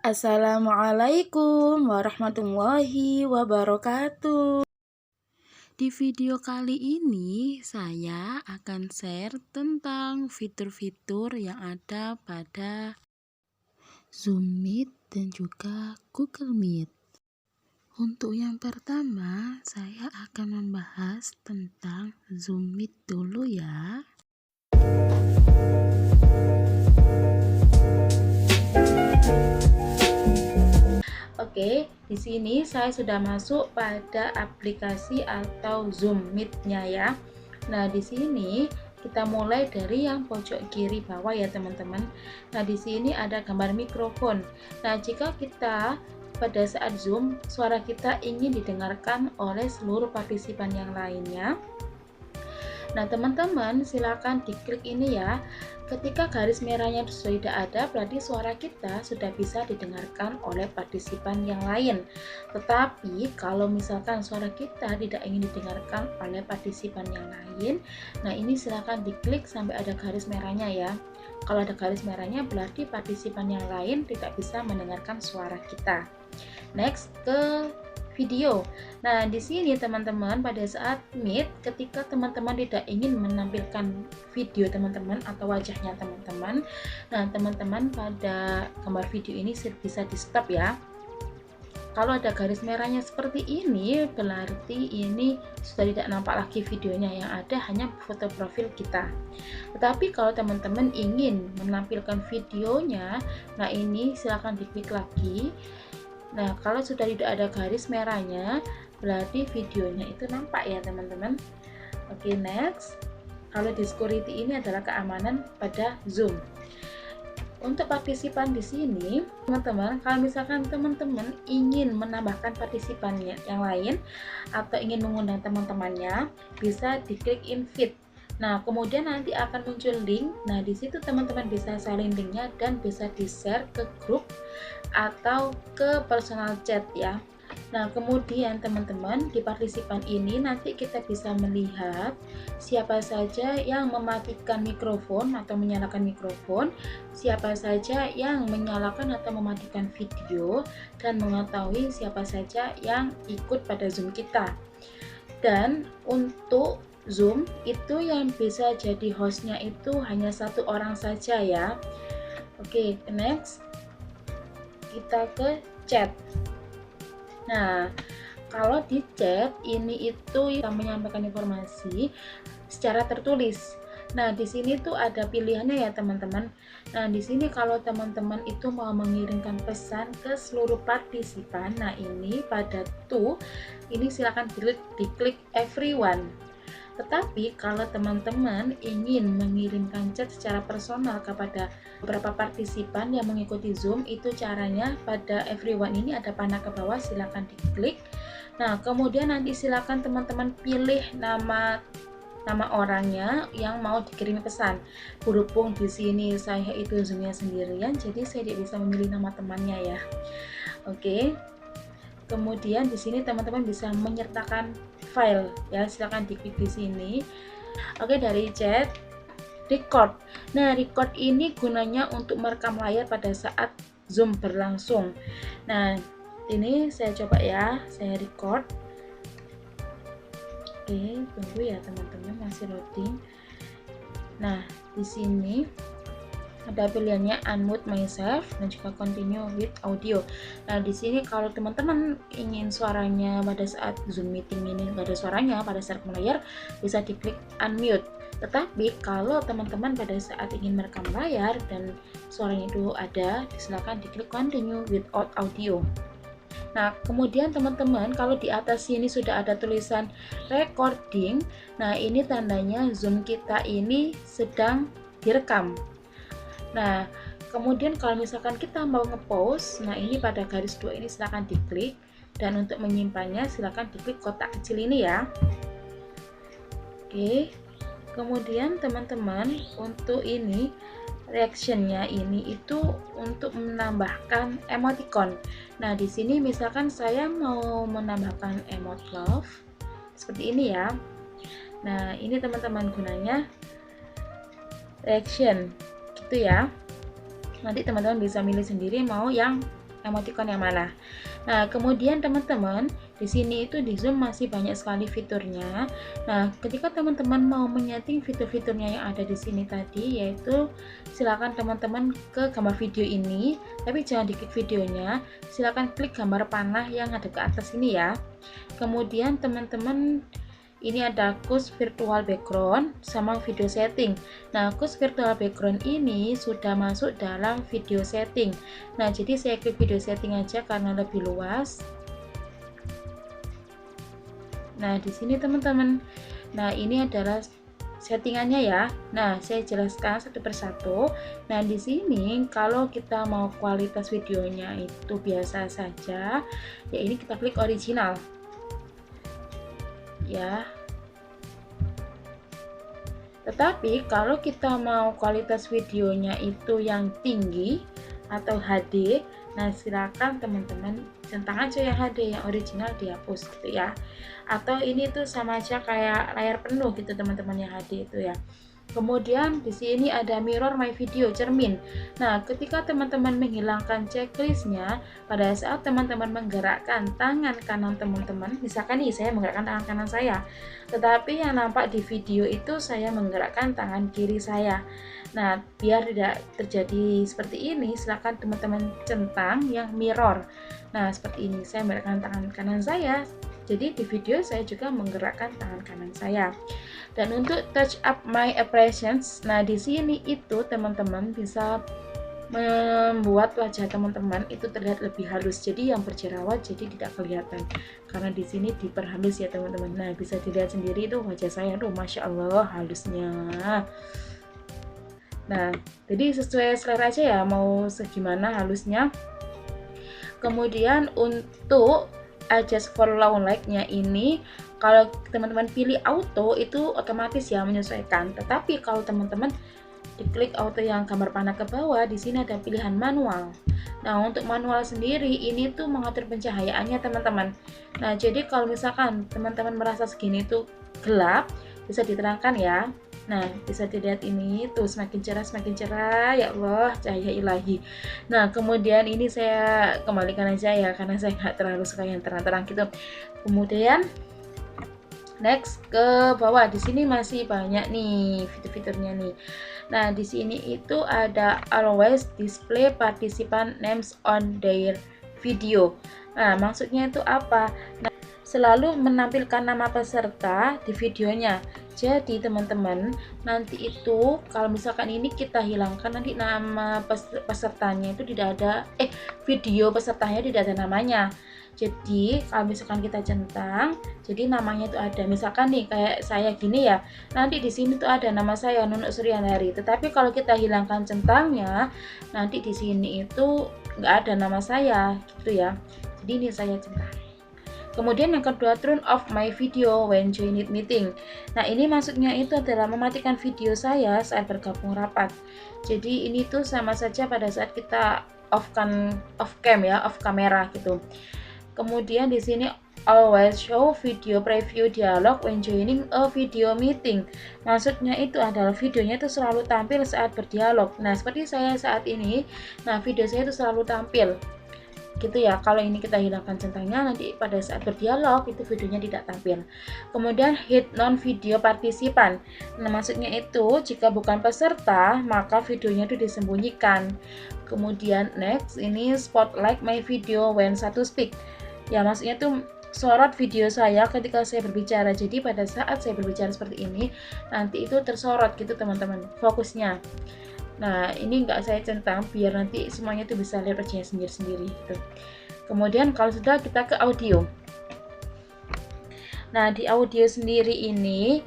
Assalamualaikum warahmatullahi wabarakatuh. Di video kali ini saya akan share tentang fitur-fitur yang ada pada Zoom Meet dan juga Google Meet. Untuk yang pertama, saya akan membahas tentang Zoom Meet dulu ya. Oke, di sini saya sudah masuk pada aplikasi atau Zoom Meet-nya ya. Nah, di sini kita mulai dari yang pojok kiri bawah ya, teman-teman. Nah, di sini ada gambar mikrofon. Nah, jika kita pada saat Zoom, suara kita ingin didengarkan oleh seluruh partisipan yang lainnya. Nah, teman-teman silakan diklik ini ya. Ketika garis merahnya sudah tidak ada, berarti suara kita sudah bisa didengarkan oleh partisipan yang lain. Tetapi kalau misalkan suara kita tidak ingin didengarkan oleh partisipan yang lain, nah ini silakan diklik sampai ada garis merahnya ya. Kalau ada garis merahnya berarti partisipan yang lain tidak bisa mendengarkan suara kita. Next ke video. Nah, di sini teman-teman pada saat Meet, ketika teman-teman tidak ingin menampilkan video teman-teman atau wajahnya teman-teman, nah teman-teman pada gambar video ini bisa di stop ya. Kalau ada garis merahnya seperti ini, berarti ini sudah tidak nampak lagi videonya, yang ada hanya foto profil kita. Tetapi kalau teman-teman ingin menampilkan videonya, nah ini silahkan diklik lagi. Nah, kalau sudah tidak ada garis merahnya, berarti videonya itu nampak ya, teman-teman. Oke, next. Kalau di security ini adalah keamanan pada Zoom. Untuk partisipan di sini, teman-teman, kalau misalkan teman-teman ingin menambahkan partisipan yang lain atau ingin mengundang teman-temannya, bisa diklik invite. Nah, kemudian nanti akan muncul link. Nah, di situ teman-teman bisa salin linknya dan bisa di-share ke grup atau ke personal chat ya. Nah, kemudian teman-teman di partisipan ini nanti kita bisa melihat siapa saja yang mematikan mikrofon atau menyalakan mikrofon, siapa saja yang menyalakan atau mematikan video, dan mengetahui siapa saja yang ikut pada Zoom kita. Dan untuk Zoom itu yang bisa jadi hostnya itu hanya satu orang saja ya. Oke, next kita ke chat. Nah, kalau di chat ini itu yang menyampaikan informasi secara tertulis. Nah, di sini tuh ada pilihannya ya, teman-teman. Nah, di sini kalau teman-teman itu mau mengirimkan pesan ke seluruh partisipan, nah ini pada tuh ini silakan diklik everyone. Tetapi kalau teman-teman ingin mengirimkan chat secara personal kepada beberapa partisipan yang mengikuti Zoom, itu caranya pada everyone ini ada panah ke bawah, silakan diklik. Nah, kemudian nanti silakan teman-teman pilih nama orangnya yang mau dikirimi pesan. Berhubung di sini saya itu Zoom-nya sendirian, jadi saya tidak bisa memilih nama temannya ya. Oke. Kemudian di sini teman-teman bisa menyertakan file ya, silakan diklik di sini. Oke, dari chat record. Nah, record ini gunanya untuk merekam layar pada saat Zoom berlangsung. Nah, ini saya coba ya, saya record. Oke, tunggu ya teman-teman, masih loading. Nah, di sini ada pilihannya unmute myself dan juga continue with audio. Nah, di sini kalau teman-teman ingin suaranya pada saat Zoom meeting ini nggak ada suaranya pada saat layar, bisa diklik unmute. Tetapi kalau teman-teman pada saat ingin merekam layar dan suaranya itu ada, silakan diklik continue without audio. Nah, kemudian teman-teman kalau di atas sini sudah ada tulisan recording, nah ini tandanya Zoom kita ini sedang direkam. Nah, kemudian kalau misalkan kita mau ngepost, nah ini pada garis 2 ini silahkan diklik, dan untuk menyimpannya silahkan diklik kotak kecil ini ya. Oke, kemudian teman-teman untuk ini reactionnya ini itu untuk menambahkan emoticon. Nah, di sini misalkan saya mau menambahkan emot love seperti ini ya. Nah, ini teman-teman gunanya reaction gitu ya. Nanti teman-teman bisa milih sendiri mau yang emoticon yang mana. Nah, kemudian teman-teman, di sini itu di Zoom masih banyak sekali fiturnya. Nah, ketika teman-teman mau menyeting fitur-fiturnya yang ada di sini tadi, yaitu silakan teman-teman ke gambar video ini, tapi jangan diklik videonya, silakan klik gambar panah yang ada ke atas ini ya. Kemudian teman-teman, ini ada Khusus virtual background sama video setting. Nah, Khusus virtual background ini sudah masuk dalam video setting. Nah, jadi saya klik video setting aja karena lebih luas. Nah, di sini teman-teman. Nah, ini adalah settingannya ya. Nah, saya jelaskan satu persatu. Nah, di sini kalau kita mau kualitas videonya itu biasa saja, ya ini kita klik original. Ya. Tetapi kalau kita mau kualitas videonya itu yang tinggi atau HD, nah silakan teman-teman centang aja yang HD, yang original dihapus gitu ya. Atau ini tuh sama aja kayak layar penuh gitu teman-teman yang HD itu ya. Kemudian di sini ada mirror my video, cermin. Nah, ketika teman-teman menghilangkan checklistnya, pada saat teman-teman menggerakkan tangan kanan teman-teman, misalkan nih saya menggerakkan tangan kanan saya, tetapi yang nampak di video itu saya menggerakkan tangan kiri saya. Nah, biar tidak terjadi seperti ini, silakan teman-teman centang yang mirror. Nah, seperti ini, saya menggerakkan tangan kanan saya, jadi di video saya juga menggerakkan tangan kanan saya. Dan untuk touch up my expressions, nah di sini itu teman-teman bisa membuat wajah teman-teman itu terlihat lebih halus. Jadi yang berjerawat jadi tidak kelihatan karena di sini diperhalus ya teman-teman. Nah, bisa dilihat sendiri itu wajah saya, tuh masya Allah halusnya. Nah, jadi sesuai selera aja ya mau segimana halusnya. Kemudian untuk adjust for low light-nya ini, kalau teman-teman pilih auto itu otomatis ya menyesuaikan. Tetapi kalau teman-teman diklik auto yang gambar panah ke bawah, di sini ada pilihan manual. Nah, untuk manual sendiri ini tuh mengatur pencahayaannya teman-teman. Nah, jadi kalau misalkan teman-teman merasa segini tuh gelap, bisa diterangkan ya. Nah, bisa dilihat ini tuh semakin cerah, ya Allah, cahaya ilahi. Nah, kemudian ini saya kembalikan aja ya karena saya nggak terlalu suka yang terang-terang gitu. Kemudian next ke bawah, di sini masih banyak nih fitur-fiturnya nih. Nah, di sini itu ada always display participant names on their video. Nah, maksudnya itu apa? Nah, selalu menampilkan nama peserta di videonya. Jadi teman-teman, nanti itu kalau misalkan ini kita hilangkan, nanti nama pesertanya itu tidak ada, video pesertanya tidak ada namanya. Jadi kalau misalkan kita centang, jadi namanya itu ada. Misalkan nih kayak saya gini ya, nanti di sini tuh ada nama saya Nunuk Suryandari. Tetapi kalau kita hilangkan centangnya, nanti di sini itu nggak ada nama saya gitu ya. Jadi ini saya centang. Kemudian yang kedua, turn off my video when joining meeting. Nah, ini maksudnya itu adalah mematikan video saya saat bergabung rapat. Jadi ini tuh sama saja pada saat kita off cam ya, off kamera gitu. Kemudian di sini always show video preview dialog when joining a video meeting. Maksudnya itu adalah videonya itu selalu tampil saat berdialog. Nah, seperti saya saat ini, nah video saya itu selalu tampil gitu ya. Kalau ini kita hilangkan centangnya, nanti pada saat berdialog itu videonya tidak tampil. Kemudian hide non video partisipan. Nah, maksudnya itu jika bukan peserta maka videonya itu disembunyikan. Kemudian next, ini spotlight my video when satu speak. Ya, maksudnya itu sorot video saya ketika saya berbicara. Jadi pada saat saya berbicara seperti ini, nanti itu tersorot gitu teman-teman, fokusnya. Nah, ini nggak saya centang biar nanti semuanya itu bisa lihat wajahnya sendiri-sendiri gitu. Kemudian kalau sudah, kita ke audio. Nah, di audio sendiri ini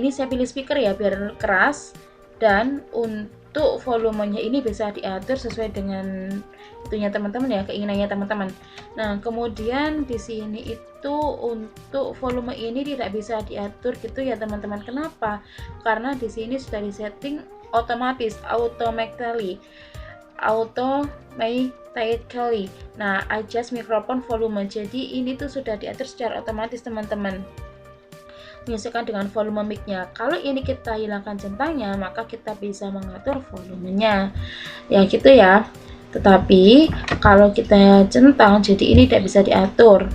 saya pilih speaker ya biar keras, dan untuk volumenya ini bisa diatur sesuai dengan itunya teman-teman ya, keinginannya teman-teman. Nah, kemudian di sini itu untuk volume ini tidak bisa diatur gitu ya teman-teman. Kenapa? Karena di sini sudah disetting otomatis, automatically. Nah, adjust microphone volume. Jadi ini tuh sudah diatur secara otomatis teman-teman, menyesuaikan dengan volume mic-nya. Kalau ini kita hilangkan centangnya, maka kita bisa mengatur volumenya. Ya gitu ya. Tetapi kalau kita centang, jadi ini tidak bisa diatur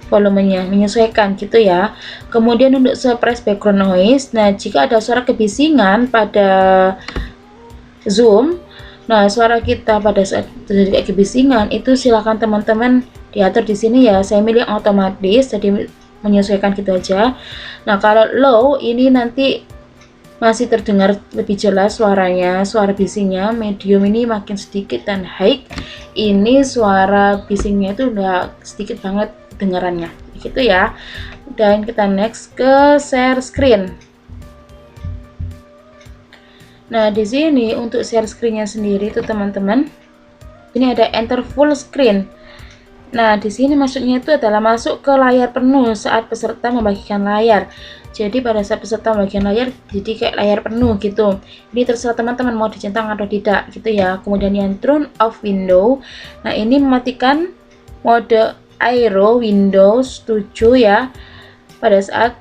volumenya, menyesuaikan gitu ya. Kemudian untuk suppress background noise, nah jika ada suara kebisingan pada Zoom, nah suara kita pada saat terjadi kebisingan itu silakan teman-teman diatur di sini ya. Saya milih otomatis, jadi menyesuaikan gitu aja. Nah kalau low ini nanti masih terdengar lebih jelas suaranya, suara bisingnya. Medium ini makin sedikit, dan high ini suara bisingnya itu udah sedikit banget dengarannya gitu ya. Dan kita next ke share screen. Nah, di sini untuk share screen-nya sendiri itu teman-teman, ini ada enter full screen. Nah, di sini maksudnya itu adalah masuk ke layar penuh saat peserta membagikan layar. Jadi pada saat peserta membagikan layar, jadi kayak layar penuh gitu. Ini terserah teman-teman mau dicentang atau tidak gitu ya. Kemudian yang turn off window. Nah, ini mematikan mode aero Windows 7 ya. Pada saat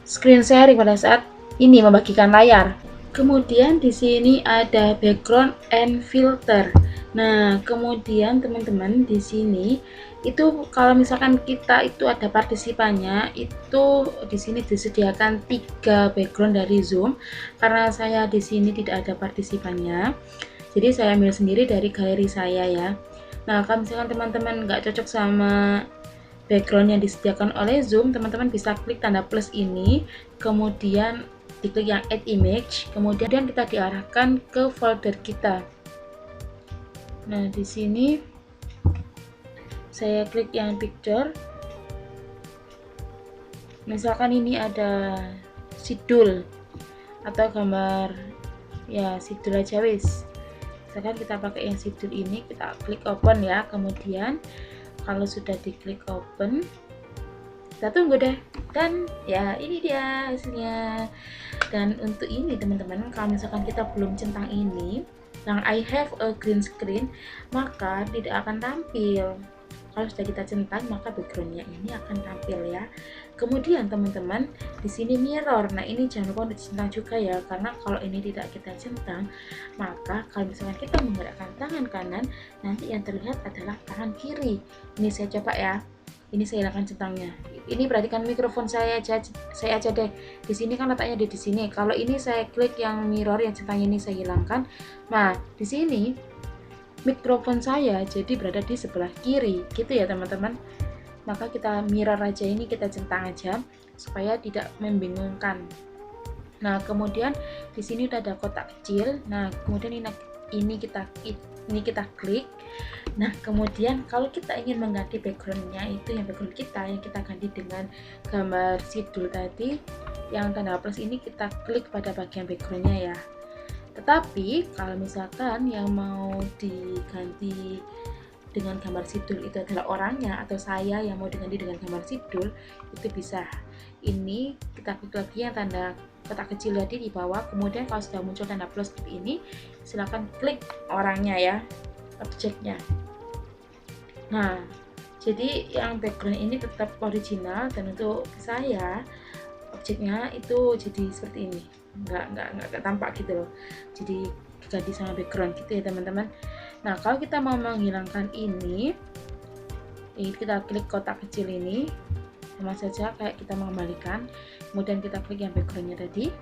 screen sharing, pada saat ini membagikan layar. Kemudian di sini ada background and filter. Nah, kemudian teman-teman di sini itu kalau misalkan kita itu ada partisipannya, itu di sini disediakan 3 background dari Zoom. Karena saya di sini tidak ada partisipannya, jadi saya ambil sendiri dari galeri saya ya. Nah, kalau misalkan teman-teman nggak cocok sama background yang disediakan oleh Zoom, teman-teman bisa klik tanda plus ini, kemudian diklik yang add image, kemudian kita diarahkan ke folder kita. Nah, di sini saya klik yang picture. Misalkan ini ada sidul atau gambar ya, sidul aja wis. Misalkan kita pakai yang sidul ini, kita klik open ya. Kemudian kalau sudah diklik open, kita tunggu deh, dan ya ini dia hasilnya. Dan untuk ini teman-teman, kalau misalkan kita belum centang ini yang I have a green screen, maka tidak akan tampil. Kalau sudah kita centang, maka backgroundnya ini akan tampil ya. Kemudian teman-teman, di sini mirror. Nah, ini jangan lupa untuk dicentang juga ya, karena kalau ini tidak kita centang, maka kalau misalkan kita menggerakkan tangan kanan, nanti yang terlihat adalah tangan kiri. Ini saya coba ya. Ini saya hilangkan centangnya. Ini perhatikan mikrofon saya aja deh. Di sini kan letaknya di sini. Kalau ini saya klik yang mirror, yang centangnya ini saya hilangkan. Nah, di sini mikrofon saya jadi berada di sebelah kiri, gitu ya teman-teman. Maka kita mirror aja, ini kita centang aja supaya tidak membingungkan. Nah, kemudian di sini udah ada kotak kecil. Nah, kemudian ini kita klik. Nah, kemudian kalau kita ingin mengganti backgroundnya, itu yang background kita yang kita ganti dengan gambar sidul tadi, yang tanda plus ini kita klik pada bagian backgroundnya ya. Tetapi kalau misalkan yang mau diganti dengan gambar sidul itu adalah orangnya atau saya yang mau diganti dengan gambar sidul, itu bisa. Ini kita klik lagi yang tanda kotak kecil tadi di bawah. Kemudian kalau sudah muncul tanda plus seperti ini, silakan klik orangnya ya, objeknya. Nah, jadi yang background ini tetap original, dan untuk saya objeknya itu jadi seperti ini, nggak tampak gitu loh, jadi diganti sama background gitu ya teman-teman. Nah, kalau kita mau menghilangkan ini, kita klik kotak kecil ini, sama saja kayak kita mengembalikan. Kemudian kita klik yang backgroundnya tadi.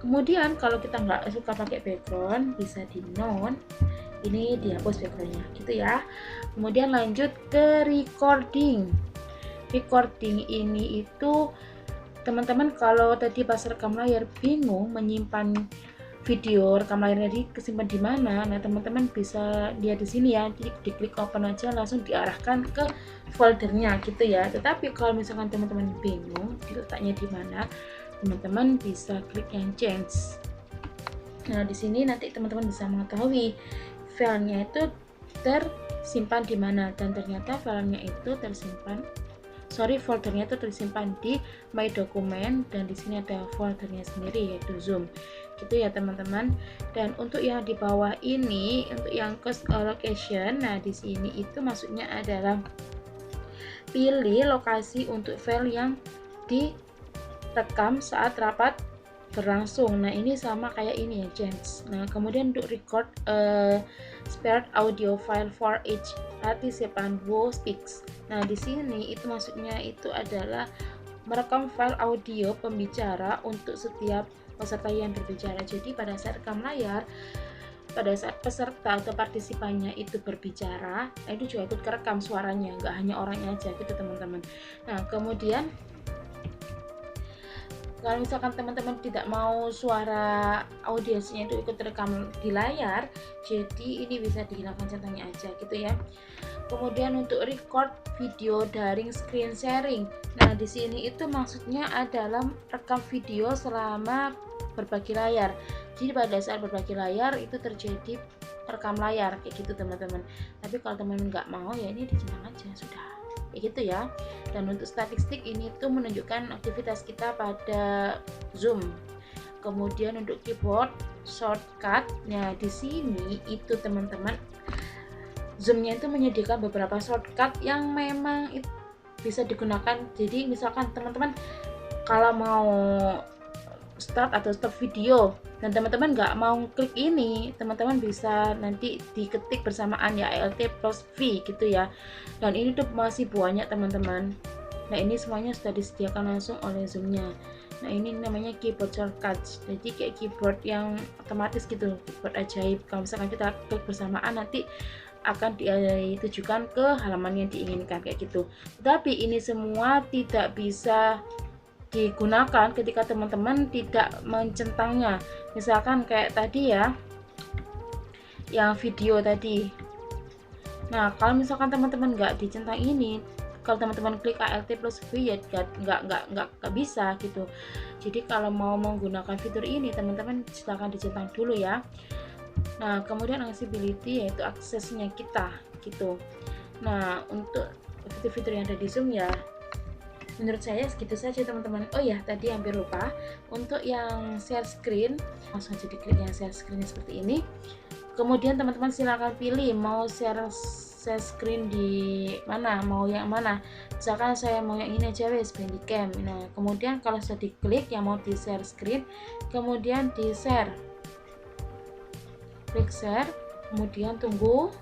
Kemudian kalau kita nggak suka pakai background, bisa di none, ini dihapus backgroundnya gitu ya. Kemudian lanjut ke recording. Recording ini itu teman-teman kalau tadi pas rekam layar bingung menyimpan video rekam layarnya kesimpan di mana, nah teman-teman bisa lihat di sini ya, jadi diklik open aja langsung diarahkan ke foldernya gitu ya. Tetapi kalau misalkan teman-teman bingung letaknya di mana, teman-teman bisa klik yang change. Nah, di sini nanti teman-teman bisa mengetahui filenya itu tersimpan di mana, dan ternyata filenya itu foldernya itu tersimpan di My Document, dan di sini ada foldernya sendiri yaitu Zoom gitu ya teman-teman. Dan untuk yang di bawah ini, untuk yang cost allocation, nah di sini itu maksudnya adalah pilih lokasi untuk file yang direkam saat rapat berlangsung. Nah ini sama kayak ini ya James. Nah kemudian untuk record spared audio file for each participant who speaks. Nah di sini itu maksudnya itu adalah merekam file audio pembicara untuk setiap peserta yang berbicara. Jadi pada saat rekam layar, pada saat peserta atau partisipannya itu berbicara, itu juga ikut kerekam suaranya, nggak hanya orangnya aja gitu teman-teman. Nah kemudian kalau misalkan teman-teman tidak mau suara audiensnya itu ikut rekam di layar, jadi ini bisa dihilangkan centangnya aja gitu ya. Kemudian untuk record video daring screen sharing. Nah, di sini itu maksudnya adalah rekam video selama berbagi layar. Jadi pada saat berbagi layar itu terjadi rekam layar kayak gitu teman-teman. Tapi kalau teman-teman nggak mau ya ini dicentang aja sudah. Kayak gitu ya. Dan untuk statistik ini tuh menunjukkan aktivitas kita pada Zoom. Kemudian untuk keyboard shortcut, nah di sini itu teman-teman Zoom-nya itu menyediakan beberapa shortcut yang memang bisa digunakan. Jadi misalkan teman-teman kalau mau start atau stop video dan teman-teman nggak mau klik ini, teman-teman bisa nanti diketik bersamaan ya ALT plus V gitu ya. Dan ini tuh masih banyak teman-teman. Nah ini semuanya sudah disediakan langsung oleh Zoom-nya. Nah ini namanya keyboard shortcuts, jadi kayak keyboard yang otomatis gitu, keyboard ajaib. Kalau misalkan kita klik bersamaan nanti akan ditujukan ke halaman yang diinginkan kayak gitu. Tapi ini semua tidak bisa digunakan ketika teman-teman tidak mencentangnya. Misalkan kayak tadi ya, yang video tadi. Nah kalau misalkan teman-teman nggak dicentang ini, kalau teman-teman klik ALT plus V ya nggak bisa gitu. Jadi kalau mau menggunakan fitur ini teman-teman silahkan dicentang dulu ya. Nah kemudian accessibility yaitu aksesnya kita gitu. Nah untuk fitur-fitur yang ada di Zoom ya menurut saya segitu saja teman-teman. Oh ya tadi hampir lupa, untuk yang share screen langsung aja diklik yang share screen seperti ini. Kemudian teman-teman silahkan pilih mau share screen di mana, mau yang mana. Misalkan saya mau yang ini aja wes, Bandicam. Nah kemudian kalau sudah diklik yang mau di share screen, kemudian di share, klik share, kemudian tunggu.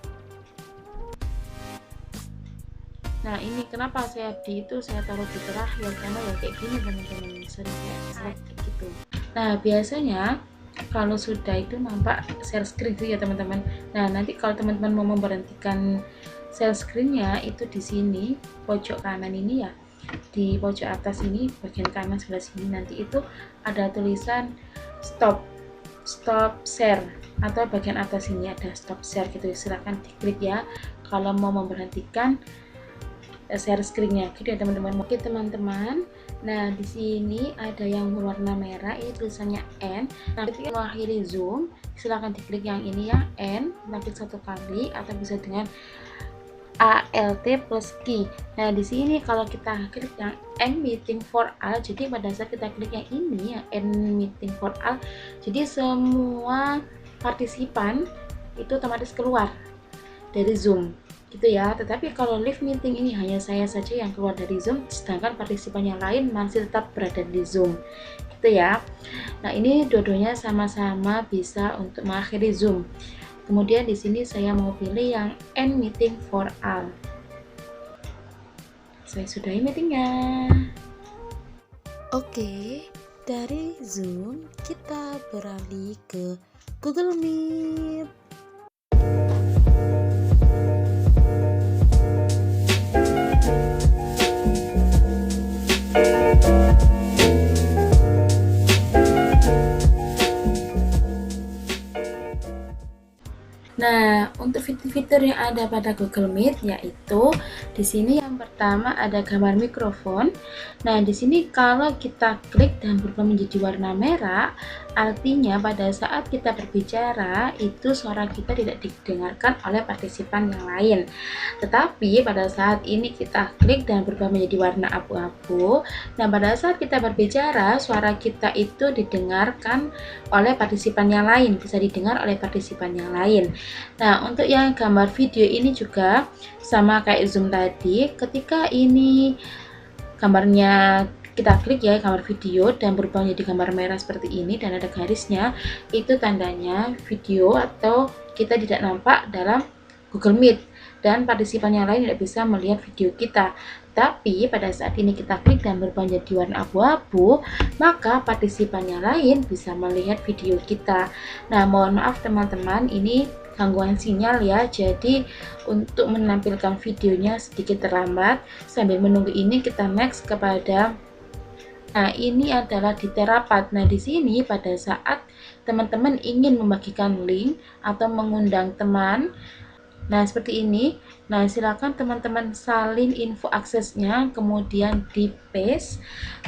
Nah ini kenapa saya taruh di terakhir karena ya kayak gini teman-teman, sering kayak select gitu. Nah biasanya kalau sudah itu nampak share screen itu ya teman-teman. Nah nanti kalau teman-teman mau memberhentikan share screennya itu di sini pojok kanan ini ya, di pojok atas ini bagian kanan sebelah sini nanti itu ada tulisan stop share, atau bagian atas ini ada stop share gitu. Silahkan diklik ya kalau mau memberhentikan share screen-nya gitu ya teman-teman. Oke teman-teman, nah di sini ada yang berwarna merah, ini tulisannya N. Nah ketika mengakhiri Zoom silahkan diklik yang ini ya, N, klik satu kali atau bisa dengan ALT plus key. Nah di sini kalau kita klik yang End meeting for all, jadi pada saat kita klik yang ini ya, End meeting for all, jadi semua partisipan itu otomatis keluar dari Zoom gitu ya. Tetapi kalau live meeting ini hanya saya saja yang keluar dari Zoom, sedangkan partisipan yang lain masih tetap berada di Zoom gitu ya. Nah ini dua-duanya sama-sama bisa untuk mengakhiri Zoom. Kemudian di sini saya mau pilih yang end meeting for all. Saya sudahi meetingnya. Oke, dari Zoom kita beralih ke Google Meet. Nah, untuk fitur-fitur yang ada pada Google Meet yaitu di sini yang pertama ada gambar mikrofon. Nah, di sini kalau kita klik dan berubah menjadi warna merah, artinya pada saat kita berbicara itu suara kita tidak didengarkan oleh partisipan yang lain. Tetapi pada saat ini kita klik dan berubah menjadi warna abu-abu. Nah, pada saat kita berbicara, suara kita itu didengarkan oleh partisipan yang lain, bisa didengar oleh partisipan yang lain. Nah, untuk yang gambar video ini juga sama kayak Zoom tadi, ketika ini gambarnya kita klik ya gambar video dan berubah menjadi gambar merah seperti ini dan ada garisnya, itu tandanya video atau kita tidak nampak dalam Google Meet dan partisipan yang lain tidak bisa melihat video kita. Tapi pada saat ini kita klik dan berubah menjadi warna abu-abu, maka partisipan yang lain bisa melihat video kita. Nah, mohon maaf teman-teman, ini gangguan sinyal ya, jadi untuk menampilkan videonya sedikit terlambat. Sambil menunggu ini kita next kepada, nah ini adalah di Terapat. Nah di sini pada saat teman-teman ingin membagikan link atau mengundang teman, nah seperti ini, nah silakan teman-teman salin info aksesnya, kemudian di paste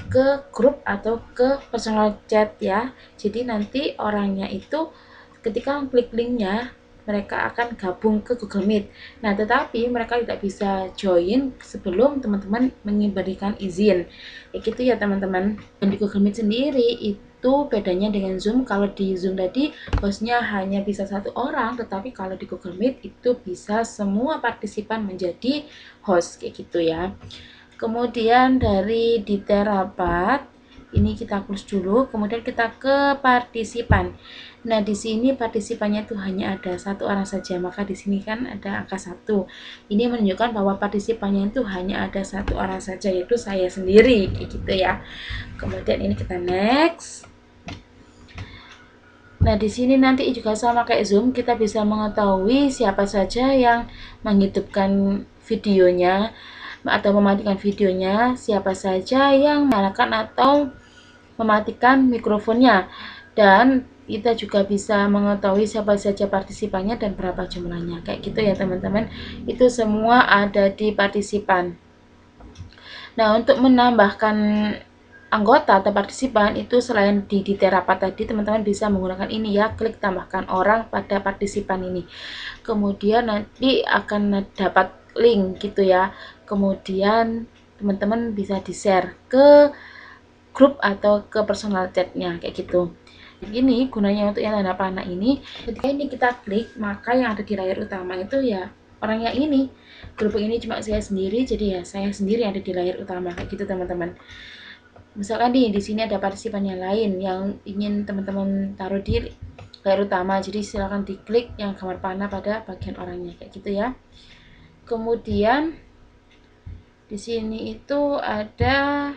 ke grup atau ke personal chat ya. Jadi nanti orangnya itu ketika klik linknya mereka akan gabung ke Google Meet. Nah, tetapi mereka tidak bisa join sebelum teman-teman memberikan izin. Kayak gitu ya teman-teman. Dan di Google Meet sendiri itu bedanya dengan Zoom. Kalau di Zoom tadi hostnya hanya bisa satu orang, tetapi kalau di Google Meet itu bisa semua partisipan menjadi host kayak gitu ya. Kemudian dari di Terapat ini kita close dulu, kemudian kita ke partisipan. Nah, di sini partisipannya itu hanya ada satu orang saja, maka di sini kan ada angka 1. Ini menunjukkan bahwa partisipannya itu hanya ada satu orang saja, yaitu saya sendiri, gitu ya. Kemudian ini kita next. Nah, di sini nanti juga sama kayak Zoom, kita bisa mengetahui siapa saja yang menghidupkan videonya atau mematikan videonya, siapa saja yang menyalakan atau mematikan mikrofonnya, dan kita juga bisa mengetahui siapa saja partisipannya dan berapa jumlahnya kayak gitu ya teman-teman. Itu semua ada di partisipan. Nah, untuk menambahkan anggota atau partisipan itu selain di Terapat tadi, teman-teman bisa menggunakan ini ya, klik tambahkan orang pada partisipan ini, kemudian nanti akan dapat link gitu ya, kemudian teman-teman bisa di-share ke grup atau ke personal chatnya kayak gitu. Ini gunanya untuk yang tanda panah ini, ketika ini kita klik maka yang ada di layar utama itu ya orang yang ini, grup ini cuma saya sendiri, jadi ya saya sendiri yang ada di layar utama kayak gitu teman-teman. Misalkan nih di sini ada partisipan yang lain yang ingin teman-teman taruh di layar utama, jadi silahkan diklik yang gambar panah pada bagian orangnya kayak gitu ya. Kemudian di sini itu ada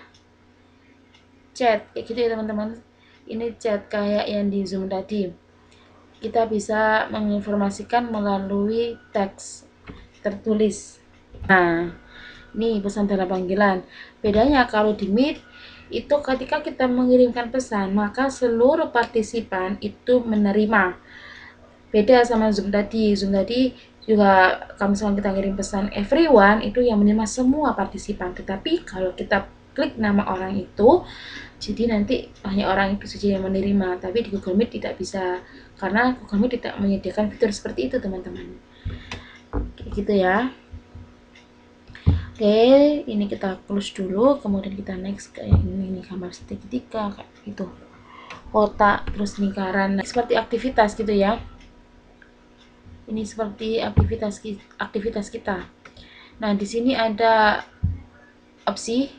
chat kayak gitu ya teman-teman. Ini chat kayak yang di Zoom tadi, kita bisa menginformasikan melalui teks tertulis. Nah, ini pesan dalam panggilan. Bedanya kalau di Meet itu ketika kita mengirimkan pesan maka seluruh partisipan itu menerima. Beda sama Zoom tadi. Zoom tadi juga kalau misalnya kita kirim pesan everyone itu yang menerima semua partisipan. Tetapi kalau kita klik nama orang itu, jadi nanti hanya orang itu saja yang menerima, tapi di Google Meet tidak bisa karena Google Meet tidak menyediakan fitur seperti itu teman-teman. Kayak gitu ya. Oke, ini kita close dulu, kemudian kita next ke ini gambar segitiga kayak gitu, kotak terus lingkaran. Nah, seperti aktivitas gitu ya. Ini seperti aktivitas kita. Nah, di sini ada opsi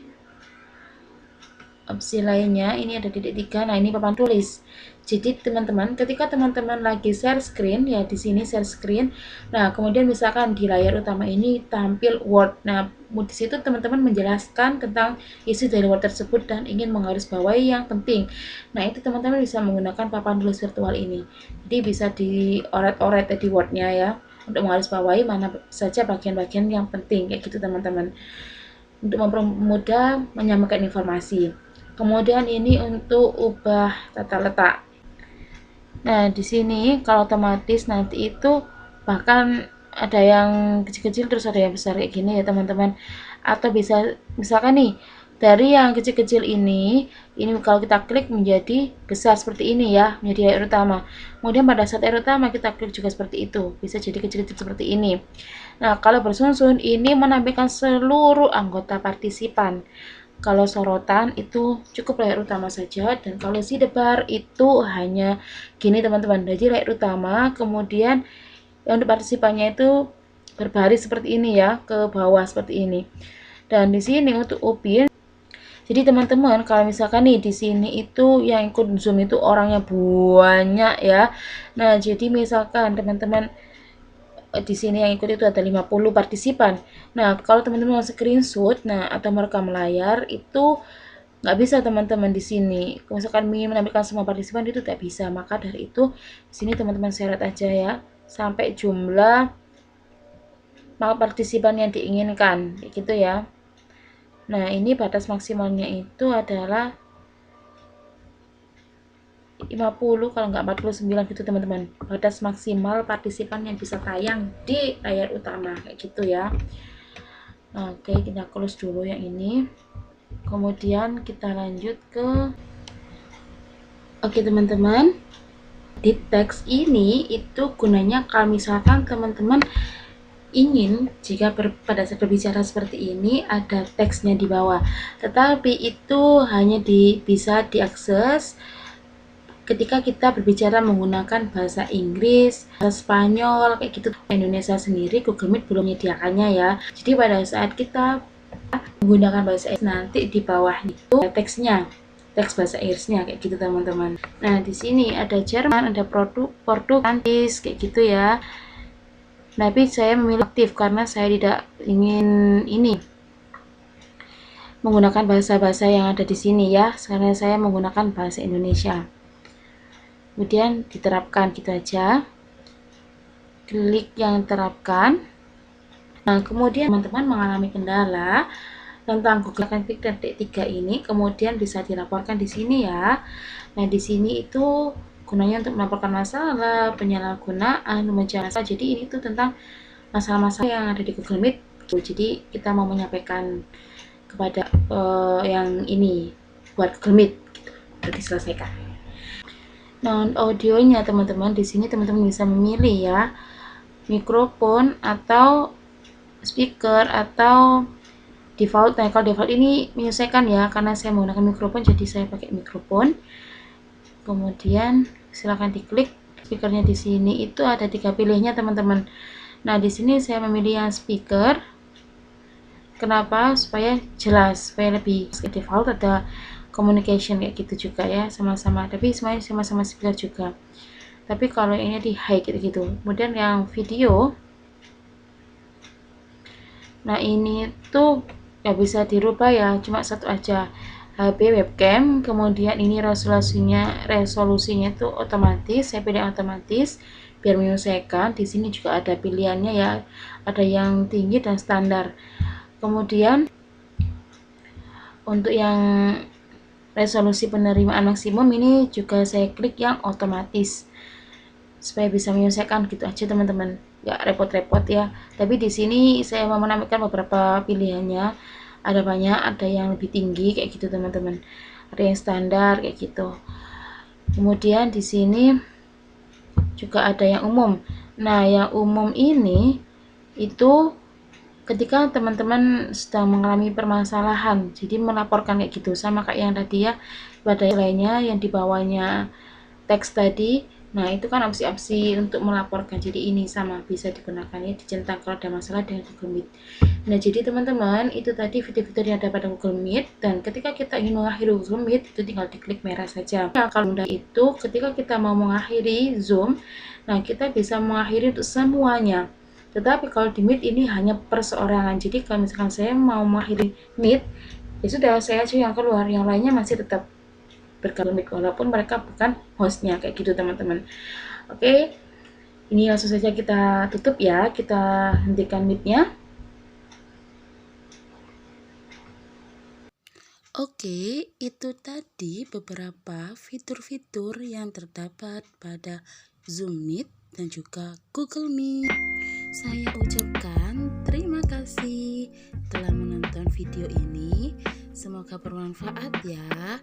lainnya, ini ada titik 3. Nah, ini papan tulis. Jadi teman-teman, ketika teman-teman lagi share screen ya, di sini share screen. Nah, kemudian misalkan di layar utama ini tampil Word. Nah, di situ teman-teman menjelaskan tentang isi dari Word tersebut dan ingin menggarisbawahi yang penting. Nah, itu teman-teman bisa menggunakan papan tulis virtual ini. Jadi bisa dioret-oret di Word-nya ya, untuk menggarisbawahi mana saja bagian-bagian yang penting kayak gitu teman-teman. Untuk mempermudah menyampaikan informasi. Kemudian ini untuk ubah tata letak. Nah, di sini kalau otomatis nanti itu bahkan ada yang kecil-kecil terus ada yang besar kayak gini ya teman-teman. Atau bisa misalkan nih dari yang kecil-kecil ini kalau kita klik menjadi besar seperti ini ya, menjadi layar utama. Kemudian pada saat layar utama kita klik juga seperti itu, bisa jadi kecil-kecil seperti ini. Nah, kalau bersusun ini menampilkan seluruh anggota partisipan. Kalau sorotan itu cukup layar utama saja, dan kalau sidebar itu hanya gini teman-teman, jadi layar utama, kemudian yang untuk partisipannya itu berbaris seperti ini ya, ke bawah seperti ini. Dan di sini untuk Upin Jadi teman-teman kalau misalkan nih di sini itu yang ikut Zoom itu orangnya banyak ya. Nah, jadi misalkan teman-teman di sini yang ikut itu ada 50 partisipan. Nah, kalau teman-teman mau screenshot, nah atau merekam layar itu nggak bisa teman-teman di sini. Misalkan ingin menampilkan semua partisipan itu tidak bisa. Maka dari itu di sini teman-teman seret aja ya sampai jumlah partisipan yang diinginkan, gitu ya. Nah, ini batas maksimalnya itu adalah 50 kalau nggak 49 gitu teman-teman. Batas maksimal partisipan yang bisa tayang di layar utama kayak gitu ya. Oke, kita close dulu yang ini. Kemudian kita lanjut ke Oke teman-teman, di teks ini itu gunanya kalau misalkan teman-teman ingin jika pada saat berbicara seperti ini ada teksnya di bawah, tetapi itu hanya bisa diakses ketika kita berbicara menggunakan bahasa Inggris, bahasa Spanyol kayak gitu. Indonesia sendiri Google Meet belum menyediakannya ya. Jadi pada saat kita menggunakan bahasa Inggris nanti di bawah itu teksnya, teks bahasa Inggrisnya kayak gitu teman-teman. Nah di sini ada Jerman, ada Portugis kayak gitu ya. Tapi saya memilih aktif karena saya tidak ingin ini menggunakan bahasa-bahasa yang ada di sini ya, karena saya menggunakan bahasa Indonesia. Kemudian diterapkan gitu aja, klik yang terapkan. Nah kemudian teman-teman mengalami kendala tentang Google akan klik dan D3 ini, kemudian bisa dilaporkan di sini ya. Nah di sini itu gunanya untuk melaporkan masalah, penyalahgunaan, memecah masalah. Jadi ini tuh tentang masalah-masalah yang ada di Google Meet. Jadi kita mau menyampaikan kepada yang ini buat Google Meet gitu, udah diselesaikan. Nah audionya teman-teman, di sini teman-teman bisa memilih ya, mikrofon atau speaker atau default. Nah kalau default ini menyesuaikan ya, karena saya menggunakan mikrofon jadi saya pakai mikrofon. Kemudian silahkan diklik speakernya. Di sini itu ada 3 pilihnya teman-teman. Nah di sini saya memilih yang speaker. Kenapa? Supaya jelas, supaya lebih default ada communication kayak gitu juga ya, sama-sama. Tapi semuanya sama-sama speaker juga. Tapi kalau ini di high gitu. Kemudian yang video, nah ini tuh nggak bisa dirubah ya, cuma satu aja, HP webcam. Kemudian ini resolusinya itu otomatis, saya pilih otomatis biar menyesuaikan. Di sini juga ada pilihannya ya, ada yang tinggi dan standar. Kemudian untuk yang resolusi penerimaan maksimum ini juga saya klik yang otomatis supaya bisa menyesuaikan gitu aja teman-teman, nggak repot-repot ya. Tapi di sini saya mau menampilkan beberapa pilihannya, ada banyak, ada yang lebih tinggi kayak gitu teman-teman, ada yang standar kayak gitu. Kemudian di sini juga ada yang umum. Nah yang umum ini itu ketika teman-teman sedang mengalami permasalahan, jadi melaporkan kayak gitu, sama kayak yang tadi ya, pada lainnya yang di bawahnya teks tadi. Nah itu kan opsi-opsi untuk melaporkan, jadi ini sama bisa digunakan ya, dicentang kalau ada masalah dengan Google Meet. Nah jadi teman-teman itu tadi fitur-fitur yang ada pada Google Meet, dan ketika kita ingin mengakhiri Google Meet itu tinggal diklik merah saja. Nah kalau udah itu ketika kita mau mengakhiri Zoom, nah kita bisa mengakhiri untuk semuanya. Tetapi kalau di Meet ini hanya perseorangan, jadi kalau misalkan saya mau mengakhiri Meet ya sudah, saya aja yang keluar, yang lainnya masih tetap bergabung walaupun mereka bukan hostnya kayak gitu teman-teman. Oke, ini langsung saja kita tutup ya, kita hentikan Meet-nya. Oke, itu tadi beberapa fitur-fitur yang terdapat pada Zoom Meet dan juga Google Meet. Saya ucapkan terima kasih telah menonton video ini. Semoga bermanfaat ya.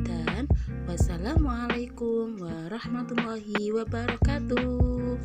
Dan wassalamualaikum warahmatullahi wabarakatuh.